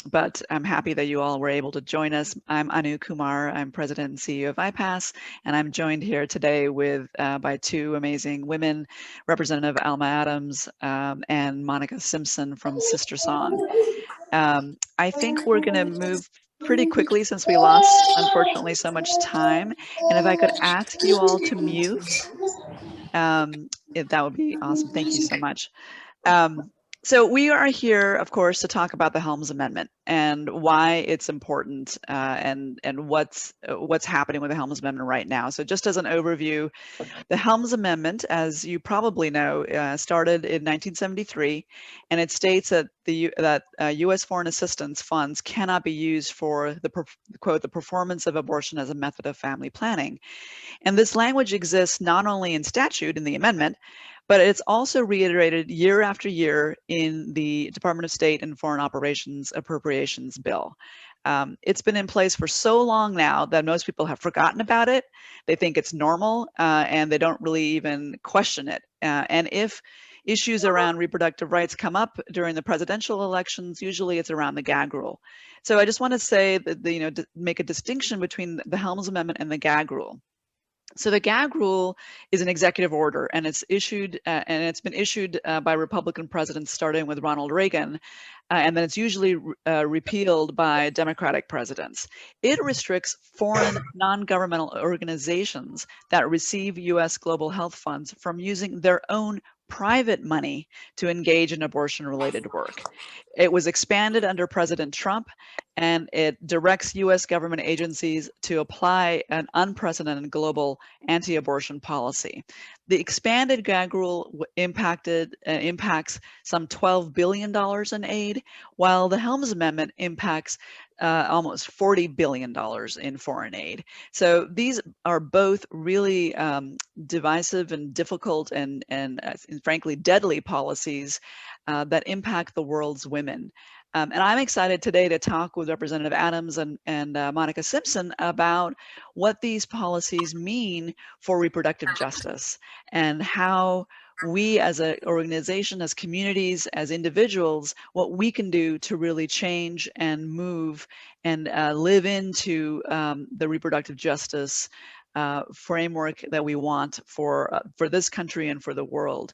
but I'm happy that you all were able to join us. I'm Anu Kumar. I'm President and CEO of Ipas, and I'm joined here today with by two amazing women, Representative Alma Adams and Monica Simpson from SisterSong. I think we're going to move pretty quickly since we lost, unfortunately, so much time. And if I could ask you all to mute, that would be awesome. Thank you so much. So we are here, of course, to talk about the Helms Amendment and why it's important and what's happening with the Helms Amendment right now. So just as an overview, the Helms Amendment, as you probably know, started in 1973, and it states that U.S. foreign assistance funds cannot be used for the performance of abortion as a method of family planning. And this language exists not only in statute in the amendment, but it's also reiterated year after year in the Department of State and Foreign Operations Appropriations Bill. It's been in place for so long now that most people have forgotten about it. They think it's normal, and they don't really even question it. And if issues around reproductive rights come up during the presidential elections, usually it's around the Gag Rule. So I just want to say that, make a distinction between the Helms Amendment and the Gag Rule. So the Gag Rule is an executive order, and it's issued, and it's been issued by Republican presidents starting with Ronald Reagan, and then it's usually repealed by Democratic presidents. It restricts foreign non-governmental organizations that receive U.S. global health funds from using their own private money to engage in abortion-related work. It was expanded under President Trump, and it directs U.S. government agencies to apply an unprecedented global anti-abortion policy. The expanded Gag Rule impacts some $12 billion in aid, while the Helms Amendment impacts almost $40 billion in foreign aid. So these are both really divisive and difficult and frankly deadly policies that impact the world's women. And I'm excited today to talk with Representative Adams and Monica Simpson about what these policies mean for reproductive justice and how we as an organization, as communities, as individuals, what we can do to really change and move and live into the reproductive justice framework that we want for this country and for the world.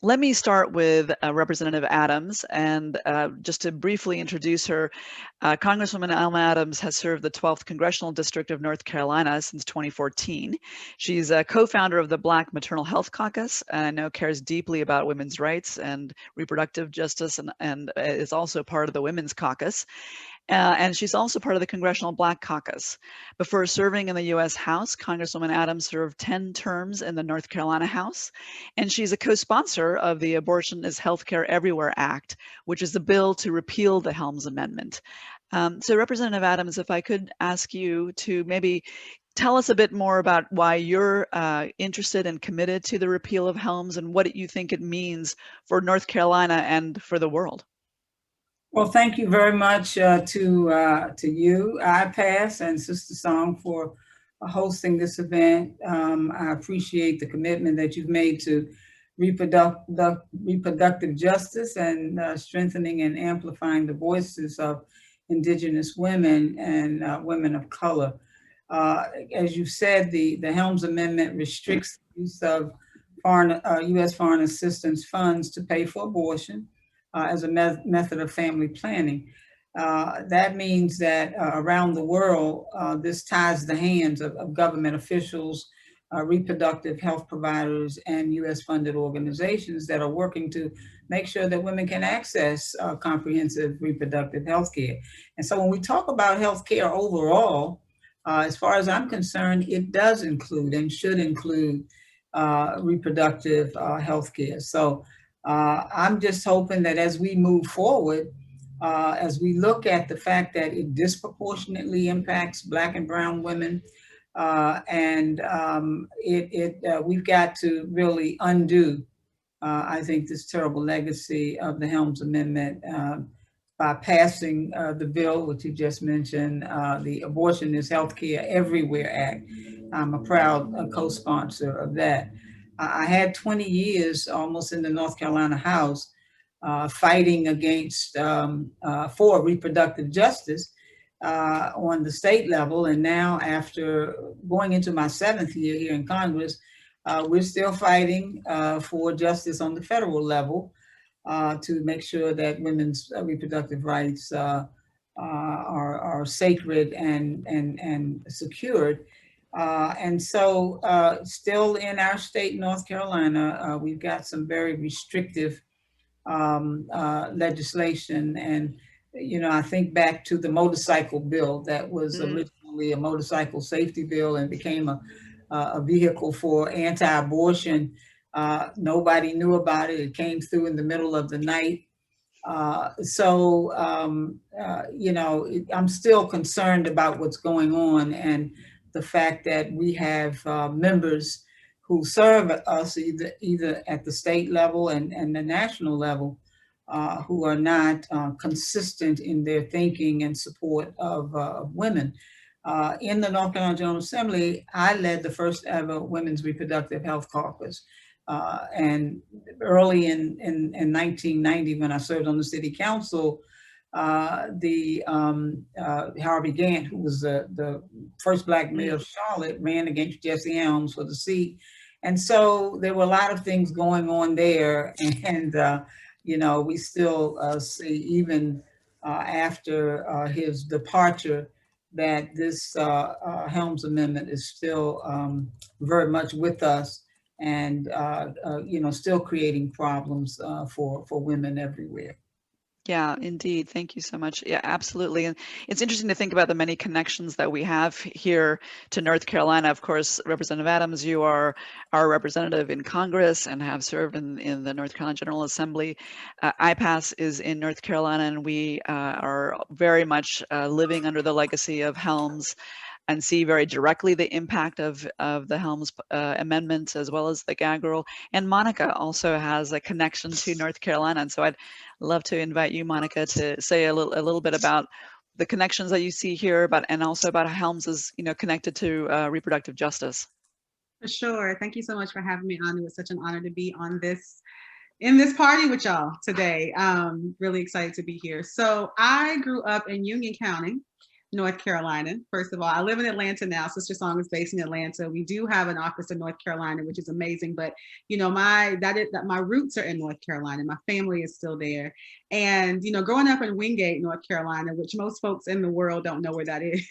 Let me start with Representative Adams, and just to briefly introduce her, Congresswoman Alma Adams has served the 12th Congressional District of North Carolina since 2014. She's a co-founder of the Black Maternal Health Caucus, and I know cares deeply about women's rights and reproductive justice, and is also part of the Women's Caucus. And she's also part of the Congressional Black Caucus. Before serving in the U.S. House, Congresswoman Adams served 10 terms in the North Carolina House, and she's a co-sponsor of the Abortion is Healthcare Everywhere Act, which is the bill to repeal the Helms Amendment. So Representative Adams, if I could ask you to maybe tell us a bit more about why you're interested and committed to the repeal of Helms and what you think it means for North Carolina and for the world. Well, thank you very much to you, Ipas, and SisterSong for hosting this event. I appreciate the commitment that you've made to reproductive justice and strengthening and amplifying the voices of Indigenous women and women of color. As you said, the Helms Amendment restricts the use of U.S. foreign assistance funds to pay for abortion as a method of family planning. That means that around the world, this ties the hands of government officials, reproductive health providers, and U.S. funded organizations that are working to make sure that women can access comprehensive reproductive health care. And so when we talk about health care overall, as far as I'm concerned, it does include and should include reproductive health care. So I'm just hoping that as we move forward, as we look at the fact that it disproportionately impacts Black and brown women, we've got to really undo, I think, this terrible legacy of the Helms Amendment by passing the bill, which you just mentioned, the Abortion is Healthcare Everywhere Act. I'm a proud co-sponsor of that. I had 20 years almost in the North Carolina House, fighting against for reproductive justice on the state level. And now, after going into my 7th year here in Congress, we're still fighting for justice on the federal level to make sure that women's reproductive rights are sacred and secured. And so still in our state, North Carolina, we've got some very restrictive legislation. And, you know, I think back to the motorcycle bill that was originally a motorcycle safety bill and became a vehicle for anti-abortion. Nobody knew about it. It came through in the middle of the night. You know, I'm still concerned about what's going on, and the fact that we have members who serve us either at the state level and the national level who are not consistent in their thinking and support of women. In the North Carolina General Assembly, I led the first ever Women's Reproductive Health Caucus. And early in 1990, when I served on the city council, Harvey Gantt, who was the first Black mayor of Charlotte, ran against Jesse Helms for the seat. And so there were a lot of things going on there. And, you know, we still see, even after his departure, that this Helms Amendment is still very much with us, and you know, still creating problems for women everywhere. Yeah, indeed. Thank you so much. Yeah, absolutely. And it's interesting to think about the many connections that we have here to North Carolina. Of course, Representative Adams, you are our representative in Congress and have served in the North Carolina General Assembly. Ipas is in North Carolina, and we are very much living under the legacy of Helms and see very directly the impact of the Helms Amendment, as well as the Gag Rule. And Monica also has a connection to North Carolina. And so I'd love to invite you, Monica, to say a little bit about the connections that you see here, and also about how Helms is, you know, connected to reproductive justice. For sure. Thank you so much for having me on. It was such an honor to be on in this party with y'all today. Really excited to be here. So I grew up in Union County, North Carolina. First of all, I live in Atlanta now. SisterSong is based in Atlanta. We do have an office in North Carolina, which is amazing. But you know, my roots are in North Carolina. My family is still there. And you know, growing up in Wingate, North Carolina, which most folks in the world don't know where that is,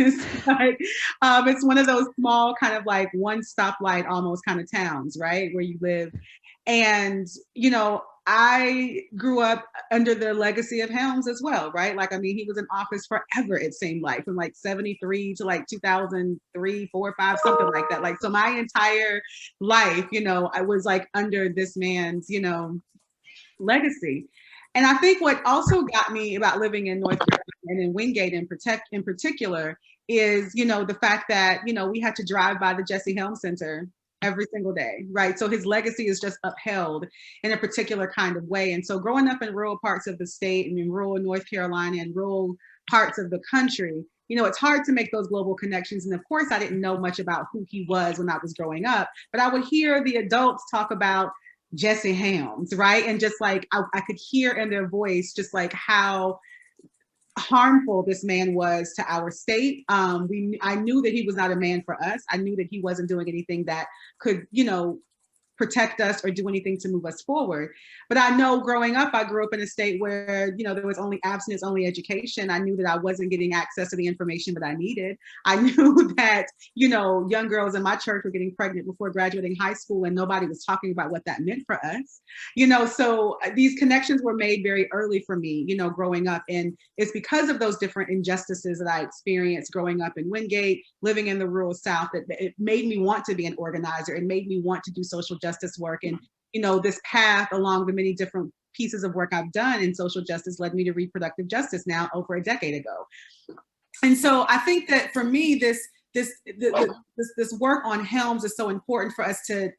right? It's one of those small, kind of like one stoplight almost kind of towns, right, where you live. And you know, I grew up under the legacy of Helms as well, right? Like, I mean, he was in office forever, it seemed like, from like 73 to like 2003, 4, 5, something like that. Like, so my entire life, you know, I was like under this man's, you know, legacy. And I think what also got me about living in North Carolina and in Wingate in particular is, you know, the fact that, you know, we had to drive by the Jesse Helms Center every single day, right? So his legacy is just upheld in a particular kind of way. And so growing up in rural parts of the state and in rural North Carolina and rural parts of the country, you know, it's hard to make those global connections. And of course, I didn't know much about who he was when I was growing up, but I would hear the adults talk about Jesse Helms, right? And just like, I could hear in their voice, just like how harmful this man was to our state. I knew that he was not a man for us. I knew that he wasn't doing anything that could, you know, protect us or do anything to move us forward. But I know growing up, I grew up in a state where, you know, there was only abstinence, only education. I knew that I wasn't getting access to the information that I needed. I knew that, you know, young girls in my church were getting pregnant before graduating high school and nobody was talking about what that meant for us. You know, so these connections were made very early for me, you know, growing up. And it's because of those different injustices that I experienced growing up in Wingate, living in the rural South, that it made me want to be an organizer. It made me want to do social justice work. And, you know, this path along the many different pieces of work I've done in social justice led me to reproductive justice now over a decade ago. And so I think that for me, this work on Helms is so important for us to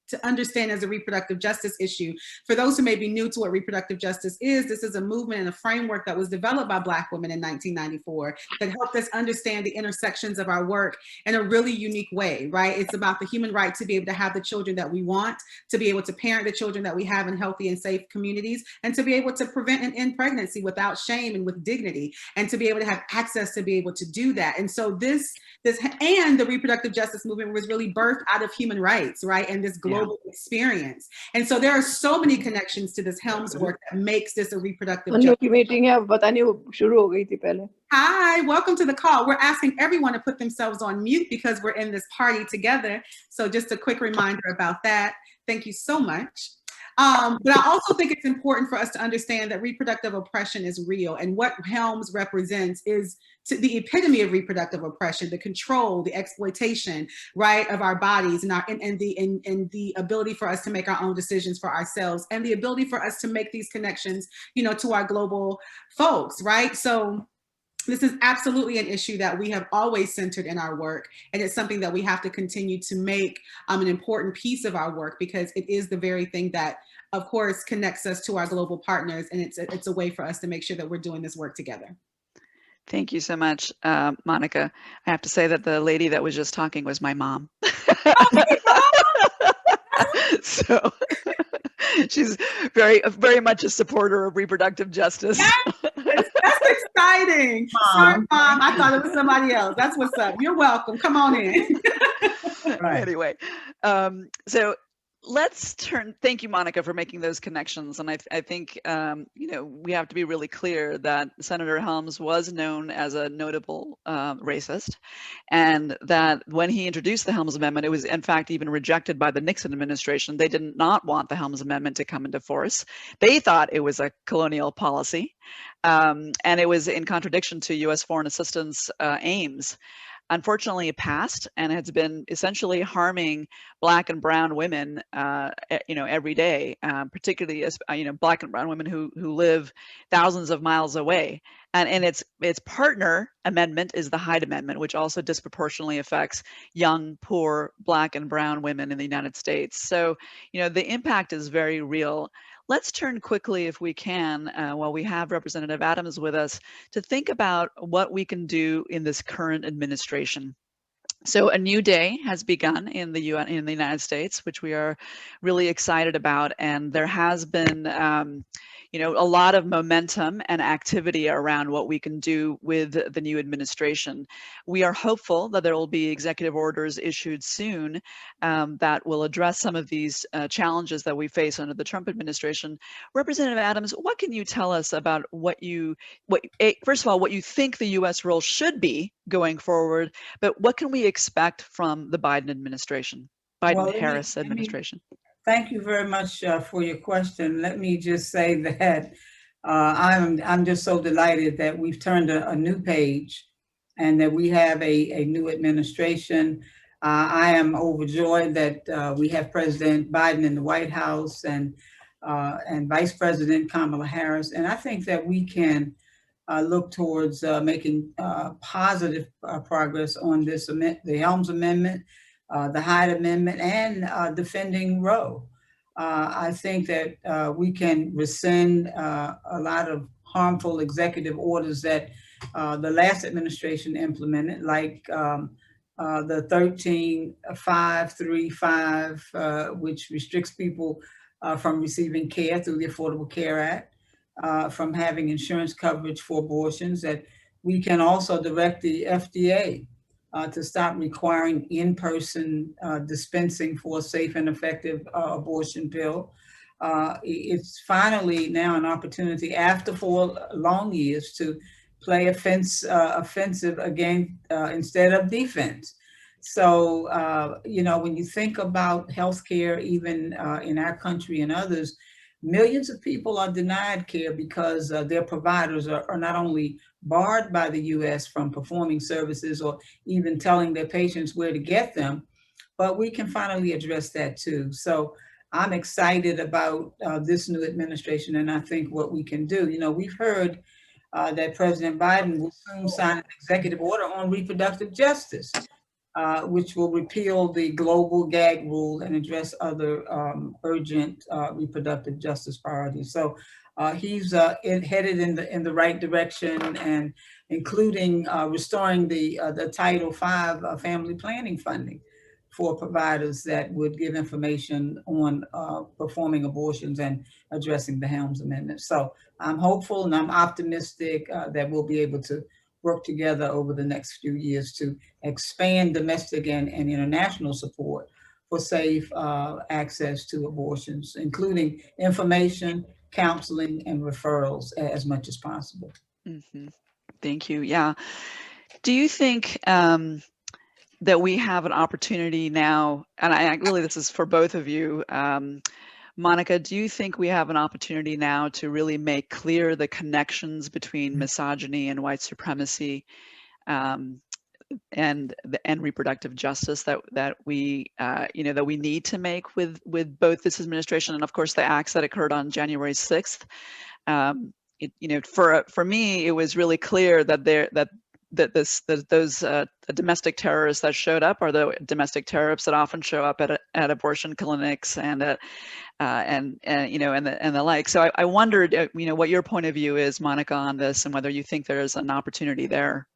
to understand as a reproductive justice issue. For those who may be new to what reproductive justice is, this is a movement and a framework that was developed by Black women in 1994 that helped us understand the intersections of our work in a really unique way, right? It's about the human right to be able to have the children that we want, to be able to parent the children that we have in healthy and safe communities, and to be able to prevent and end pregnancy without shame and with dignity, and to be able to have access to be able to do that. And so this and the reproductive justice movement was really birthed out of human rights, right? And this global experience. And so there are so many connections to this Helms work that makes this a reproductive justice. Hi, welcome to the call. We're asking everyone to put themselves on mute because we're in this party together. So just a quick reminder about that. Thank you so much. But I also think it's important for us to understand that reproductive oppression is real, and what Helms represents is the epitome of reproductive oppression, the control, the exploitation, right, of our bodies, and the ability for us to make our own decisions for ourselves, and the ability for us to make these connections, you know, to our global folks, right? So this is absolutely an issue that we have always centered in our work, and it's something that we have to continue to make an important piece of our work, because it is the very thing that, of course, connects us to our global partners, and it's a way for us to make sure that we're doing this work together. Thank you so much, Monica. I have to say that the lady that was just talking was my mom. So she's very much a supporter of reproductive justice. Yes, that's exciting. Sorry, Mom, I thought it was somebody else. That's what's up. You're welcome. Come on in. Right. Anyway, so thank you, Monica, for making those connections. And I think, you know, we have to be really clear that Senator Helms was known as a notable racist, and that when he introduced the Helms Amendment, it was in fact even rejected by the Nixon administration. They did not want the Helms Amendment to come into force. They thought it was a colonial policy, and it was in contradiction to U.S. foreign assistance aims. Unfortunately, it passed, and it's been essentially harming Black and brown women, you know, every day, particularly as you know, Black and brown women who live thousands of miles away. And its partner amendment is the Hyde Amendment, which also disproportionately affects young, poor Black and brown women in the United States. So, you know, the impact is very real. Let's turn quickly, if we can, while we have Representative Adams with us, to think about what we can do in this current administration. So a new day has begun in the United States, which we are really excited about, and there has been you know, a lot of momentum and activity around what we can do with the new administration. We are hopeful that there will be executive orders issued soon that will address some of these challenges that we face under the Trump administration. Representative Adams, what can you tell us about first of all, what you think the U.S. role should be going forward, but what can we expect from the Biden administration, Biden-Harris administration? Thank you very much for your question. Let me just say that I'm just so delighted that we've turned a new page and that we have a new administration. I am overjoyed that we have President Biden in the White House and Vice President Kamala Harris. And I think that we can look towards making positive progress on this, the Helms Amendment, the Hyde Amendment, and defending Roe. I think that we can rescind a lot of harmful executive orders that the last administration implemented, like the 13535, which restricts people from receiving care through the Affordable Care Act, from having insurance coverage for abortions, that we can also direct the FDA to stop requiring in-person dispensing for a safe and effective abortion pill. It's finally now an opportunity, after 4 long years, to play offensive again instead of defense. So, you know, when you think about healthcare, even in our country and others, millions of people are denied care because their providers are not only barred by the U.S. from performing services or even telling their patients where to get them, but we can finally address that too. So I'm excited about this new administration, and I think what we can do. You know, we've heard that President Biden will soon sign an executive order on reproductive justice. which will repeal the global Gag Rule and address other urgent reproductive justice priorities. So he's headed in the right direction, and including restoring the Title V family planning funding for providers that would give information on performing abortions and addressing the Helms Amendment. So I'm hopeful and I'm optimistic that we'll be able to work together over the next few years to expand domestic and international support for safe access to abortions, including information, counseling, and referrals as much as possible. Mm-hmm. Thank you. Yeah. Do you think that we have an opportunity now, and I really, this is for both of you, Monica, do you think we have an opportunity now to really make clear the connections between misogyny and white supremacy and reproductive justice that we that we need to make with both this administration and of course the acts that occurred on January 6th? For me, it was really clear that those domestic terrorists that showed up are the domestic terrorists that often show up at abortion clinics and at and the like. So I wondered, what your point of view is, Monica, on this, and whether you think there's an opportunity there.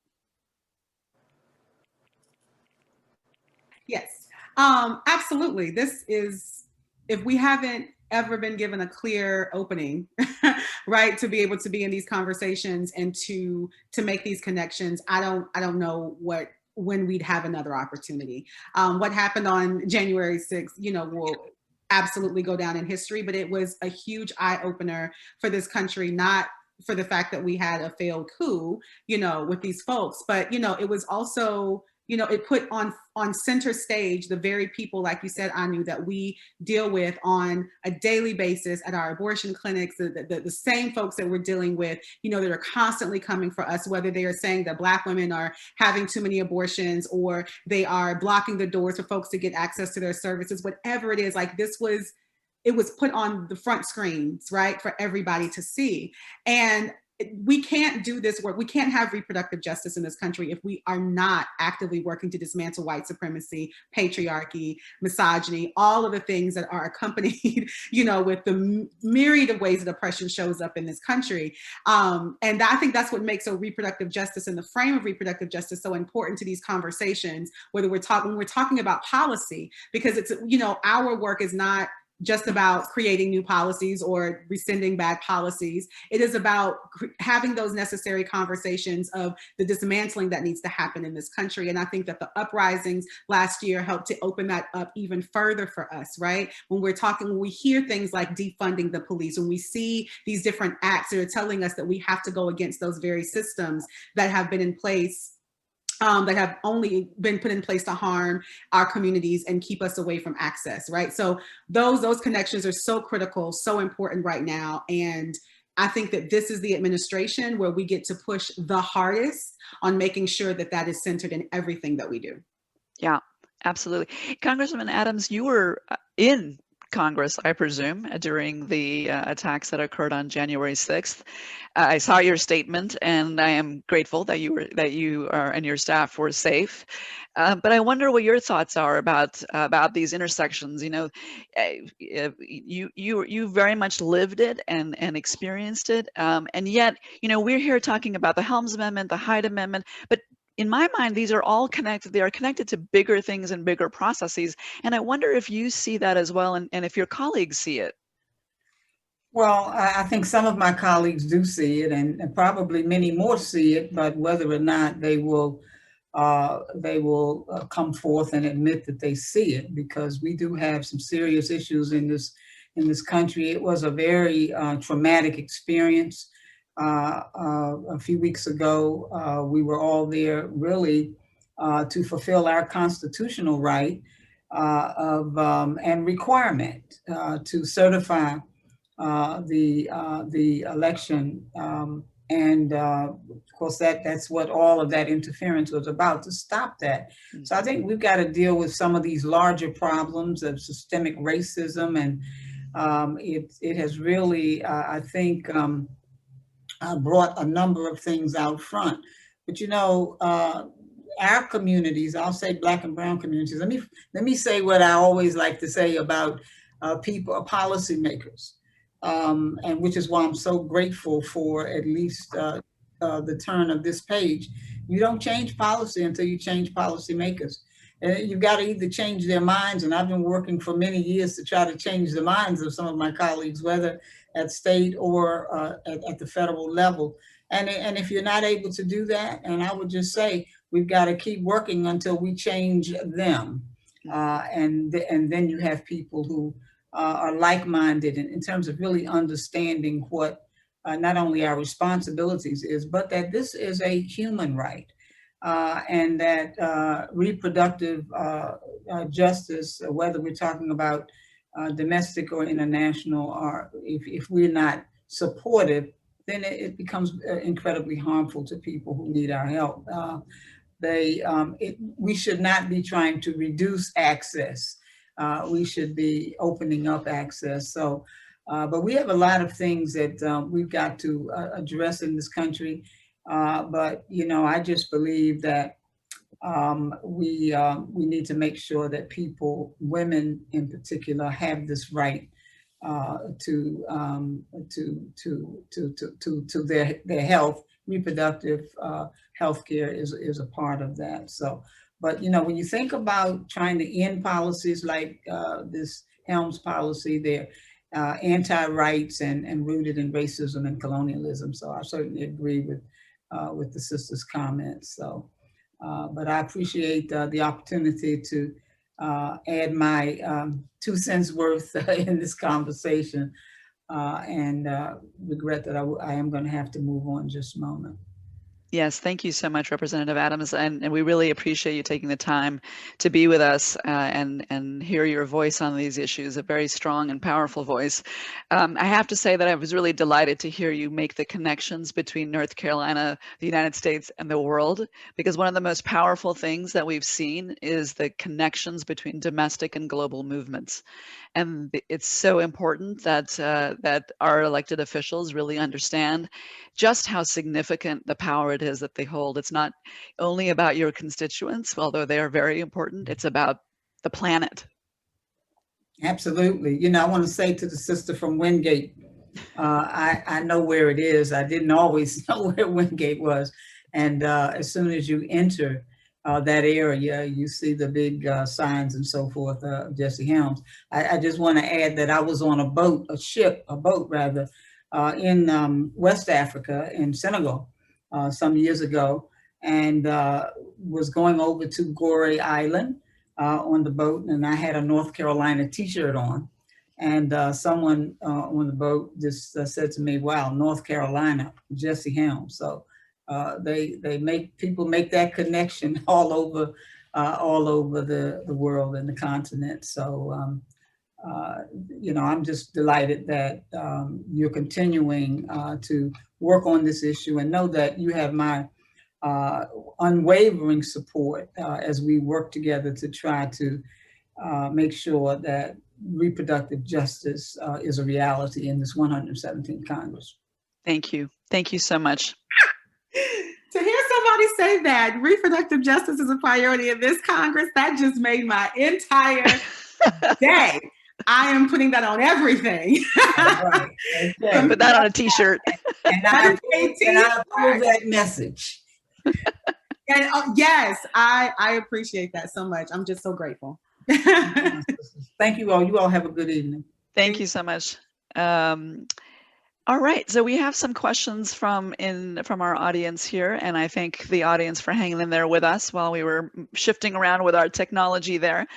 Yes, absolutely. This is, if we haven't ever been given a clear opening, right, to be able to be in these conversations and to make these connections, I don't know when we'd have another opportunity. What happened on January 6th, will absolutely go down in history, but it was a huge eye opener for this country, not for the fact that we had a failed coup, with these folks, but, it was also, it put on center stage the very people, like you said, Anu, that we deal with on a daily basis at our abortion clinics, the same folks that we're dealing with, that are constantly coming for us, whether they are saying that Black women are having too many abortions or they are blocking the doors for folks to get access to their services, whatever it is, like it was put on the front screens, right, for everybody to see. And we can't do this work. We can't have reproductive justice in this country if we are not actively working to dismantle white supremacy, patriarchy, misogyny, all of the things that are accompanied, with the myriad of ways that oppression shows up in this country. And I think that's what makes reproductive justice and the frame of reproductive justice so important to these conversations, when we're talking about policy, because it's, our work is not just about creating new policies or rescinding bad policies. It is about having those necessary conversations of the dismantling that needs to happen in this country. And I think that the uprisings last year helped to open that up even further for us, right? When we hear things like defunding the police, when we see these different acts that are telling us that we have to go against those very systems that have been in place, that have only been put in place to harm our communities and keep us away from access, right? So those connections are so critical, so important right now. And I think that this is the administration where we get to push the hardest on making sure that that is centered in everything that we do. Yeah, absolutely. Congresswoman Adams, you were in Congress, I presume, during the attacks that occurred on January 6th. I saw your statement, and I am grateful that you and your staff were safe. But I wonder what your thoughts are about these intersections. You very much lived it and experienced it, and yet we're here talking about the Helms Amendment, the Hyde Amendment, but in my mind, these are all connected. They are connected to bigger things and bigger processes. And I wonder if you see that as well, and if your colleagues see it. Well, I think some of my colleagues do see it, and probably many more see it, but whether or not they will come forth and admit that they see it, because we do have some serious issues in this country. It was a very traumatic experience. A few weeks ago, we were all there really to fulfill our constitutional right and requirement to certify the election. And of course, that's what all of that interference was about, to stop that. So I think we've got to deal with some of these larger problems of systemic racism, and it has really, I think, brought a number of things out front. But our communities, I'll say Black and brown communities. Let me say what I always like to say about people, policymakers, and which is why I'm so grateful for at least the turn of this page. You don't change policy until you change policymakers. And you've got to either change their minds, and I've been working for many years to try to change the minds of some of my colleagues, whether at state or at the federal level. And if you're not able to do that, and I would just say, we've got to keep working until we change them. And then you have people who are like-minded in terms of really understanding what not only our responsibilities is, but that this is a human right. And that reproductive justice, whether we're talking about domestic or international, or if we're not supportive, then it becomes incredibly harmful to people who need our help. We should not be trying to reduce access. We should be opening up access. So, but we have a lot of things that we've got to address in this country. But I just believe that we need to make sure that people, women in particular, have this right to their health. Reproductive health care is a part of that. So, but when you think about trying to end policies like this Helms policy, they're anti-rights and rooted in racism and colonialism. So I certainly agree with the sister's comments. So, but I appreciate the opportunity to add my 2 cents worth in this conversation, and regret that I am going to have to move on in just a moment. Yes, thank you so much, Representative Adams, and we really appreciate you taking the time to be with us and hear your voice on these issues, a very strong and powerful voice. I have to say that I was really delighted to hear you make the connections between North Carolina, the United States, and the world, because one of the most powerful things that we've seen is the connections between domestic and global movements. And it's so important that that our elected officials really understand just how significant the power it is that they hold. It's not only about your constituents, although they are very important, it's about the planet. Absolutely. I want to say to the sister from Wingate, I know where it is. I didn't always know where Wingate was. And as soon as you enter that area, you see the big signs and so forth, Jesse Helms. I just want to add that I was on a boat rather, in West Africa, in Senegal, some years ago, and was going over to Gorée Island on the boat, and I had a North Carolina t-shirt on, and someone on the boat just said to me, "Wow, North Carolina, Jesse Helms." So people make that connection all over the world and the continent. So I'm just delighted that you're continuing to work on this issue, and know that you have my unwavering support as we work together to try to make sure that reproductive justice is a reality in this 117th Congress. Thank you. Thank you so much. To hear somebody say that reproductive justice is a priority in this Congress, that just made my entire day. I am putting that on everything. Right. Okay. Put that on a t-shirt. And I approve that message. And yes, I appreciate that so much. I'm just so grateful. Thank you all. You all have a good evening. Thank you so much. All right, so we have some questions from our audience here, and I thank the audience for hanging in there with us while we were shifting around with our technology there.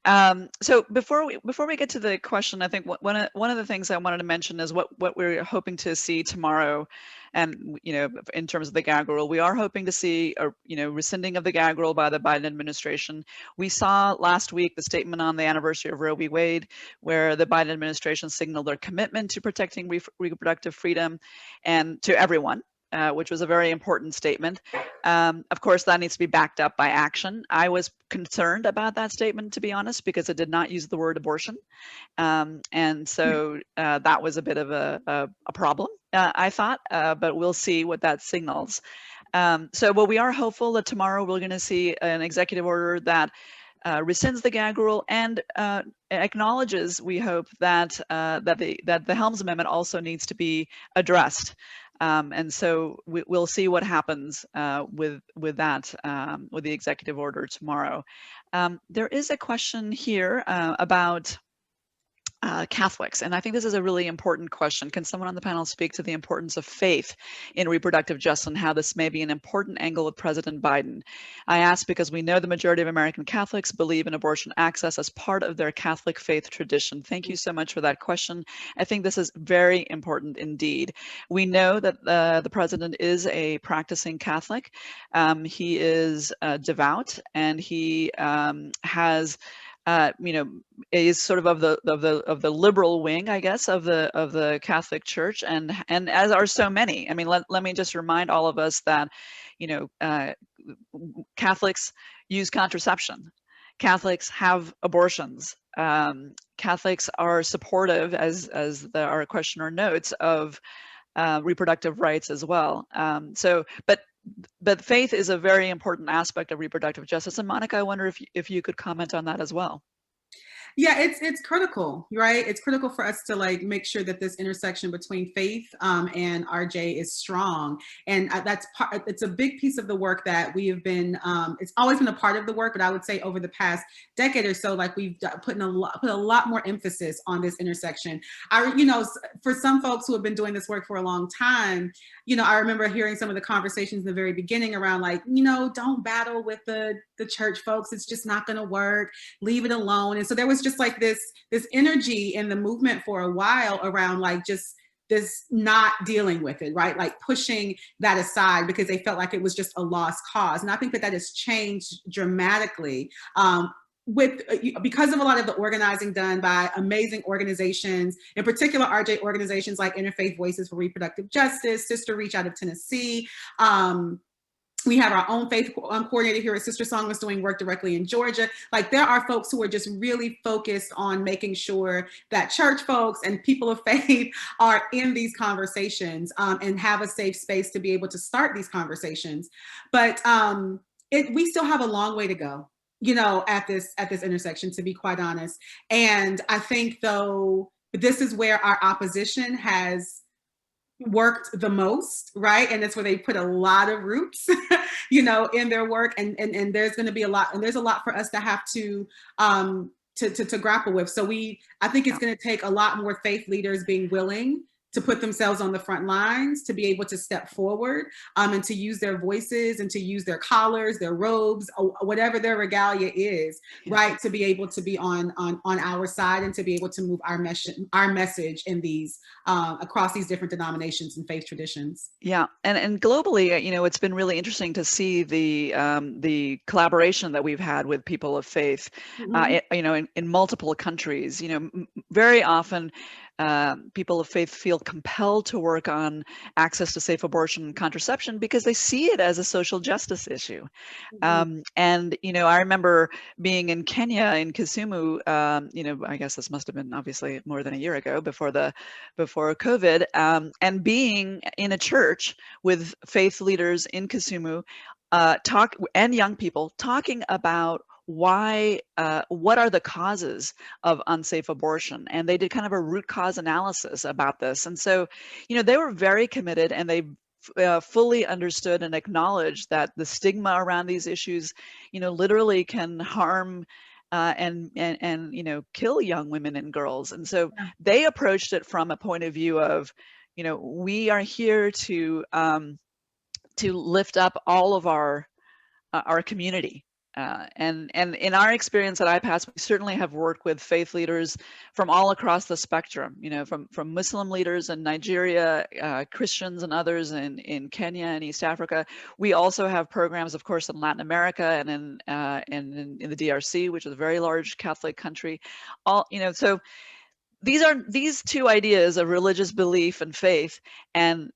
So before we get to the question, I think one of the things I wanted to mention is what we're hoping to see tomorrow. And in terms of the Gag Rule, we are hoping to see a rescinding of the Gag Rule by the Biden administration. We saw last week the statement on the anniversary of Roe v. Wade, where the Biden administration signaled their commitment to protecting reproductive freedom and to everyone. which was a very important statement. Of course, that needs to be backed up by action. I was concerned about that statement, to be honest, because it did not use the word abortion. And so that was a bit of a problem, I thought, but we'll see what that signals. Well, we are hopeful that tomorrow we're going to see an executive order that rescinds the gag rule and acknowledges, we hope, that the Helms Amendment also needs to be addressed. And so we'll see what happens with that, with the executive order tomorrow. There is a question here about Catholics, and I think this is a really important question. Can someone on the panel speak to the importance of faith in reproductive justice and how this may be an important angle with President Biden? I ask because we know the majority of American Catholics believe in abortion access as part of their Catholic faith tradition. Thank you so much for that question. I think this is very important indeed. We know that the president is a practicing Catholic. He is devout, and he has is sort of the liberal wing, I guess, of the Catholic Church, and as are so many. I mean, let me just remind all of us that, Catholics use contraception. Catholics have abortions. Catholics are supportive, as our questioner notes, of reproductive rights as well. But faith is a very important aspect of reproductive justice. And Monica, I wonder if you could comment on that as well. Yeah, it's critical, right? It's critical for us to make sure that this intersection between faith and RJ is strong, and it's a big piece of the work that we have been. It's always been a part of the work, but I would say over the past decade or so, we've put a lot more emphasis on this intersection. For some folks who have been doing this work for a long time, I remember hearing some of the conversations in the very beginning around don't battle with the church folks. It's just not going to work. Leave it alone. And so there was just this energy in the movement for a while around just this not dealing with it, right? Pushing that aside because they felt like it was just a lost cause. And I think that has changed dramatically. Because of a lot of the organizing done by amazing organizations, in particular RJ organizations like Interfaith Voices for Reproductive Justice, Sister Reach out of Tennessee. We have our own faith coordinator here at SisterSong that's doing work directly in Georgia. There are folks who are just really focused on making sure that church folks and people of faith are in these conversations and have a safe space to be able to start these conversations. But we still have a long way to go, at this intersection, to be quite honest. And I think, though, this is where our opposition has worked the most, right? And that's where they put a lot of roots, in their work. And there's going to be a lot, and there's a lot for us to have to grapple with. So I think it's going to take a lot more faith leaders being willing to put themselves on the front lines, to be able to step forward and to use their voices and to use their collars, their robes, or whatever their regalia is, right? To be able to be on our side and to be able to move our message in these across these different denominations and faith traditions. Yeah, and globally, it's been really interesting to see the collaboration that we've had with people of faith, in multiple countries. Very often, people of faith feel compelled to work on access to safe abortion and contraception because they see it as a social justice issue. And, I remember being in Kenya, in Kisumu, I guess this must have been obviously more than a year ago before COVID, and being in a church with faith leaders in Kisumu, and young people talking about what are the causes of unsafe abortion, and they did kind of a root cause analysis about this. And so, they were very committed, and they fully understood and acknowledged that the stigma around these issues, literally can harm and kill young women and girls. And so they approached it from a point of view of, we are here to lift up all of our community. And in our experience at Ipas, we certainly have worked with faith leaders from all across the spectrum, from Muslim leaders in Nigeria, Christians and others in Kenya and East Africa. We also have programs, of course, in Latin America and in the DRC, which is a very large Catholic country. So these two ideas of religious belief and faith and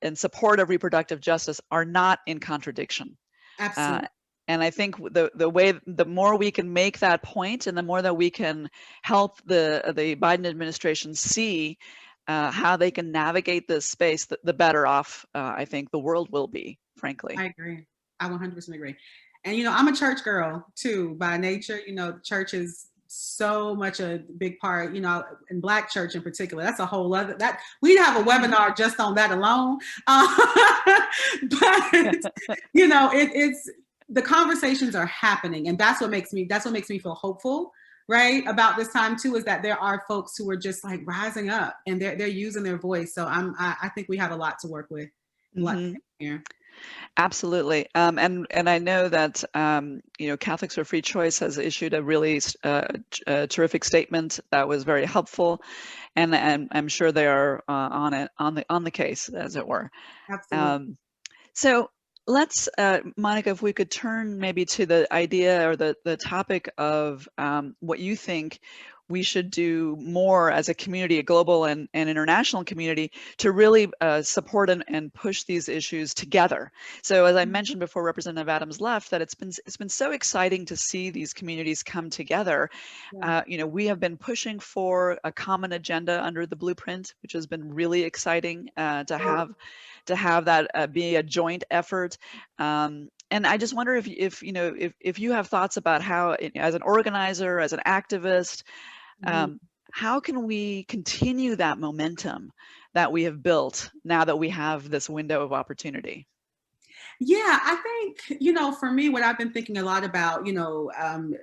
in support of reproductive justice are not in contradiction. Absolutely. And I think the more we can make that point, and the more that we can help the Biden administration see how they can navigate this space, the better off I think the world will be, frankly. I agree. I 100% agree. And, you know, I'm a church girl too, by nature. You know, church is so much a big part, you know, in Black church in particular. That's a whole other, that we'd have a webinar just on that alone. But, you know, it's, the conversations are happening, and that's what makes me feel hopeful, right, about this time too, is that there are folks who are just like rising up and they're using their voice. So I think we have a lot to work with. Here. Absolutely. And I know that, you know, Catholics for Free Choice has issued a really terrific statement that was very helpful. And I'm sure they are on the case, as it were. Absolutely. So let's, Monica, if we could turn maybe to the idea or the topic of what you think we should do more as a community, a global and international community, to really support and push these issues together. So as I mentioned before Representative Adams left, that it's been so exciting to see these communities come together. Yeah. You know, we have been pushing for a common agenda under the blueprint, which has been really exciting to have that be a joint effort. And I just wonder if you know, if you have thoughts about how, as an organizer, as an activist, how can we continue that momentum that we have built now that we have this window of opportunity? Yeah, I think, you know, for me, what I've been thinking a lot about, you know,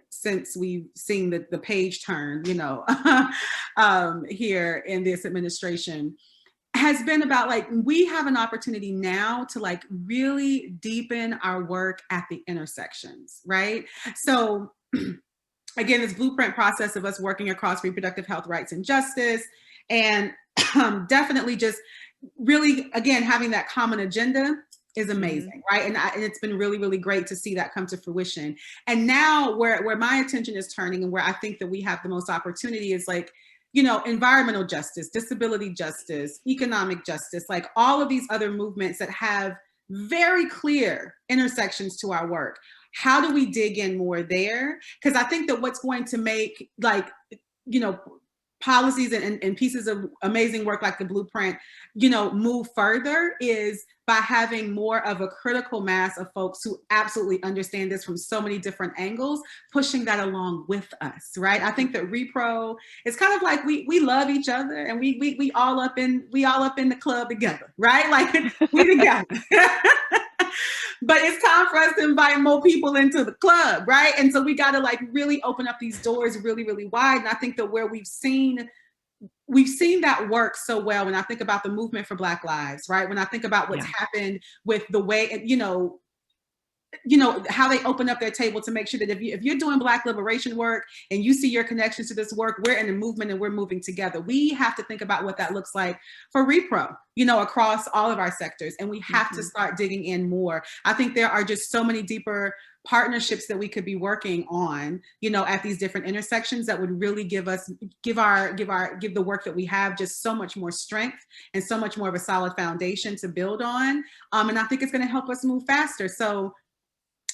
since we've seen the page turn, you know, here in this administration, has been about like, we have an opportunity now to like really deepen our work at the intersections, right? So again, this blueprint process of us working across reproductive health, rights, and justice, and definitely just really, again, having that common agenda is amazing, right? And it's been really, really great to see that come to fruition. And now where my attention is turning, and where I think that we have the most opportunity, is like, you know, environmental justice, disability justice, economic justice, like all of these other movements that have very clear intersections to our work. How do we dig in more there? Because I think that what's going to make, like, you know, policies and pieces of amazing work like the blueprint, you know, move further is by having more of a critical mass of folks who absolutely understand this from so many different angles, pushing that along with us, right? I think that repro is kind of like we love each other, and we all up in the club together, right? Like we together. But it's time for us to invite more people into the club, right? And so we got to like really open up these doors really, really wide. And I think that where we've seen that work so well, when I think about the movement for Black Lives, right? When I think about what's happened with the way, you know, how they open up their table to make sure that if you're doing Black liberation work and you see your connections to this work, we're in a movement and we're moving together. We have to think about what that looks like for repro, you know, across all of our sectors. And we have to start digging in more. I think there are just so many deeper partnerships that we could be working on, you know, at these different intersections that would really give the work that we have just so much more strength and so much more of a solid foundation to build on. And I think it's going to help us move faster. So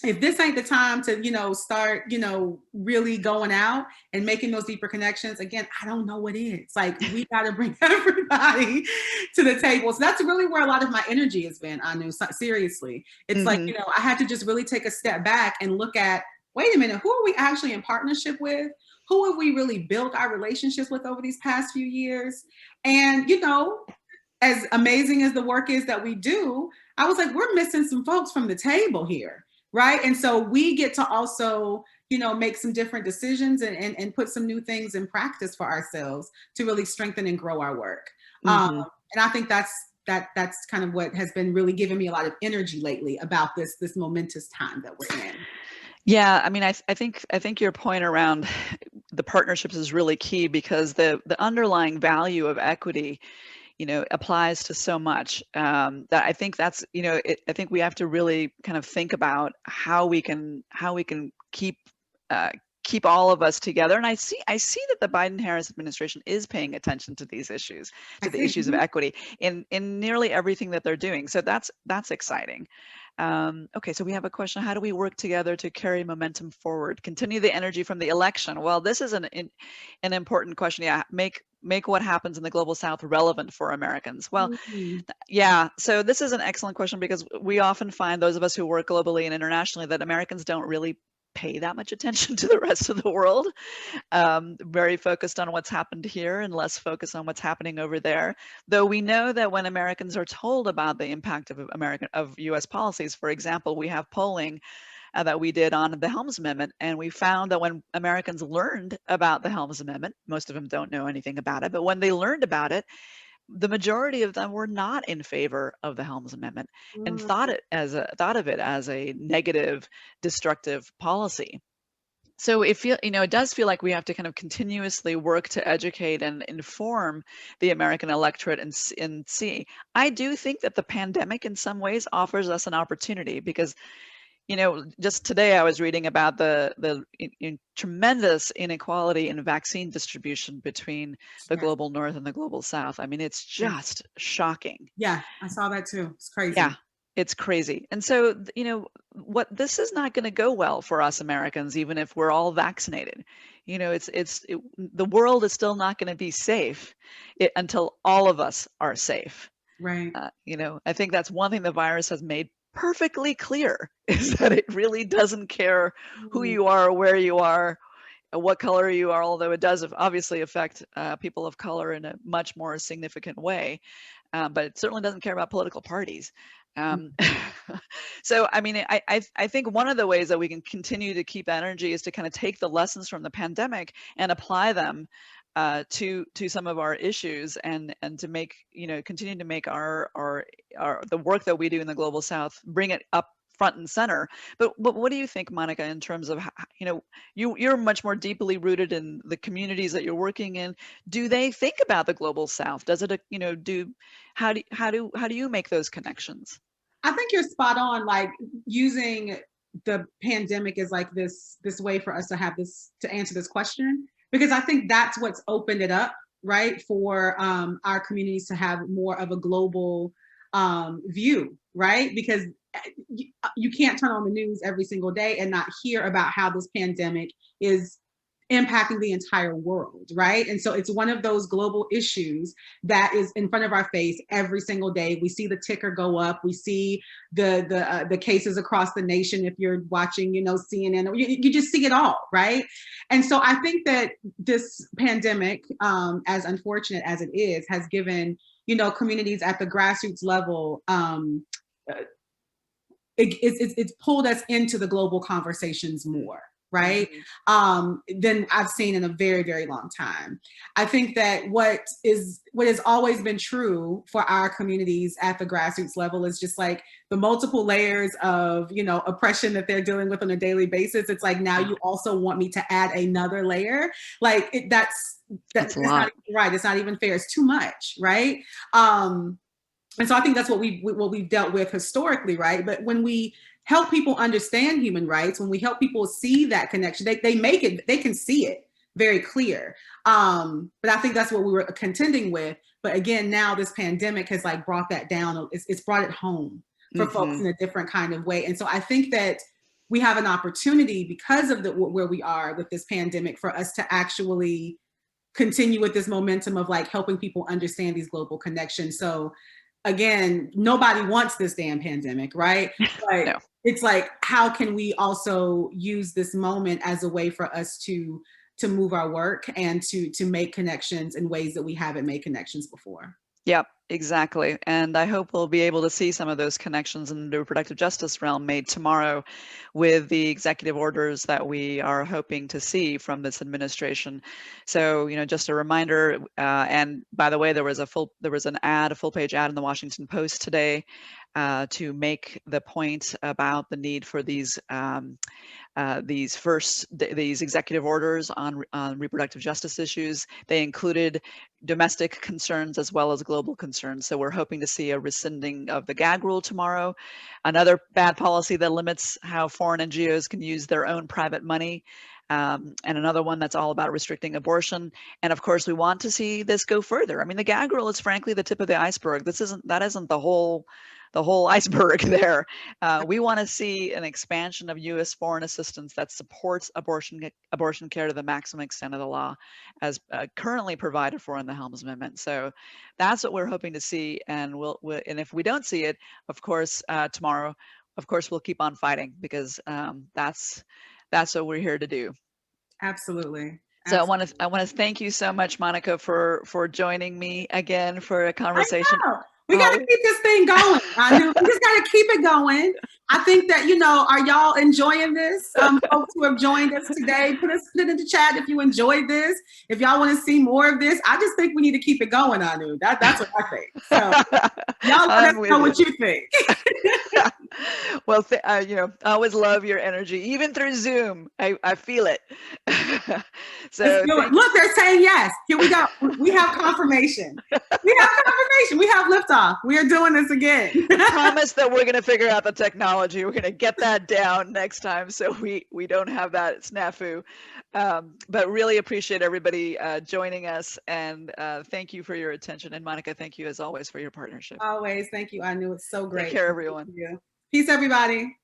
if this ain't the time to, you know, start, you know, really going out and making those deeper connections, again, I don't know what is. Like, we got to bring everybody to the table. So that's really where a lot of my energy has been, Anu, seriously. It's like, you know, I had to just really take a step back and look at, wait a minute, who are we actually in partnership with? Who have we really built our relationships with over these past few years? And, you know, as amazing as the work is that we do, I was like, we're missing some folks from the table here. Right. And so we get to also, you know, make some different decisions and put some new things in practice for ourselves to really strengthen and grow our work. And I think that's kind of what has been really giving me a lot of energy lately about this momentous time that we're in. Yeah, I mean, I think your point around the partnerships is really key, because the underlying value of equity, you know, applies to so much that I think that's, you know, I think we have to really kind of think about how we can keep keep all of us together. And I see that the Biden-Harris administration is paying attention to these issues, to the issues of equity in nearly everything that they're doing. So that's exciting. Okay, so we have a question: how do we work together to carry momentum forward, continue the energy from the election? Well, this is an important question. Yeah, make what happens in the global South relevant for Americans. Well, yeah, so this is an excellent question, because we often find, those of us who work globally and internationally, that Americans don't really pay that much attention to the rest of the world. Very focused on what's happened here and less focused on what's happening over there. Though we know that when Americans are told about the impact of U.S. policies, for example, we have polling that we did on the Helms Amendment, and we found that when Americans learned about the Helms Amendment, most of them don't know anything about it, but when they learned about it, the majority of them were not in favor of the Helms Amendment and thought of it as a negative, destructive policy. So it does feel like we have to kind of continuously work to educate and inform the American electorate and see. I do think that the pandemic in some ways offers us an opportunity, because just today I was reading about the tremendous inequality in vaccine distribution between the global North and the global South. I mean, it's just shocking. Yeah, I saw that too. It's crazy. Yeah, it's crazy. And so, this is not going to go well for us Americans, even if we're all vaccinated. The world is still not going to be safe until all of us are safe. Right. I think that's one thing the virus has made perfectly clear, is that it really doesn't care who you are, where you are, what color you are, although it does obviously affect people of color in a much more significant way. But it certainly doesn't care about political parties. So, I mean, I think one of the ways that we can continue to keep energy is to kind of take the lessons from the pandemic and apply them to some of our issues, and to make, continue to make our the work that we do in the global South, bring it up front and center. But what do you think, Monica, in terms of, you're much more deeply rooted in the communities that you're working in? Do they think about the global South? Does it, how do you make those connections? I think you're spot on, like using the pandemic as like this way for us to answer this question, because I think that's what's opened it up, right, for our communities to have more of a global view, right? Because you can't turn on the news every single day and not hear about how this pandemic is impacting the entire world, right? And so it's one of those global issues that is in front of our face every single day. We see the ticker go up. We see the cases across the nation. If you're watching, CNN, you just see it all, right? And so I think that this pandemic, as unfortunate as it is, has given communities at the grassroots level, it's pulled us into the global conversations more, right? Than I've seen in a very, very long time. I think that what has always been true for our communities at the grassroots level is just like the multiple layers of, oppression that they're dealing with on a daily basis. It's like, now you also want me to add another layer. Like that's not even right. It's not even fair. It's too much, right? And so I think that's what we've dealt with historically, right? But when we help people understand human rights, when we help people see that connection, they can see it very clear. But I think that's what we were contending with. But again, now this pandemic has like brought that down. It's brought it home for folks in a different kind of way. And so I think that we have an opportunity, because of where we are with this pandemic, for us to actually continue with this momentum of like helping people understand these global connections. So again, nobody wants this damn pandemic, right? But no. It's like, how can we also use this moment as a way for us to move our work and to make connections in ways that we haven't made connections before? Yep, exactly. And I hope we'll be able to see some of those connections in the reproductive justice realm made tomorrow with the executive orders that we are hoping to see from this administration. So, just a reminder, and by the way, there was a full page ad in the Washington Post today to make the point about the need for these executive orders on reproductive justice issues. They included domestic concerns as well as global concerns. So we're hoping to see a rescinding of the Gag Rule tomorrow. Another bad policy that limits how foreign NGOs can use their own private money and another one that's all about restricting abortion. And of course, we want to see this go further. I mean, the gag rule is frankly the tip of the iceberg. That isn't the whole iceberg there. We want to see an expansion of U.S. foreign assistance that supports abortion care to the maximum extent of the law, as currently provided for in the Helms Amendment. So that's what we're hoping to see. And and if we don't see it, of course, tomorrow, of course, we'll keep on fighting, because that's what we're here to do. Absolutely. So I want to thank you so much, Monica, for joining me again for a conversation. We got to keep this thing going. I know. We just got to keep it going. I think that, are y'all enjoying this? Folks who have joined us today, put it in the chat if you enjoyed this. If y'all want to see more of this, I just think we need to keep it going, Anu. That's what I think. So y'all let us know what you think. Well, I always love your energy, even through Zoom. I feel it. So look, they're saying yes. Here we go. We have confirmation. We have liftoff. We are doing this again. I promise that we're going to figure out the technology. We're going to get that down next time, so we don't have that snafu. But really appreciate everybody joining us, and thank you for your attention. And Monica, thank you as always for your partnership. Always. Thank you. I knew it's so great. Take care, everyone. Peace, everybody.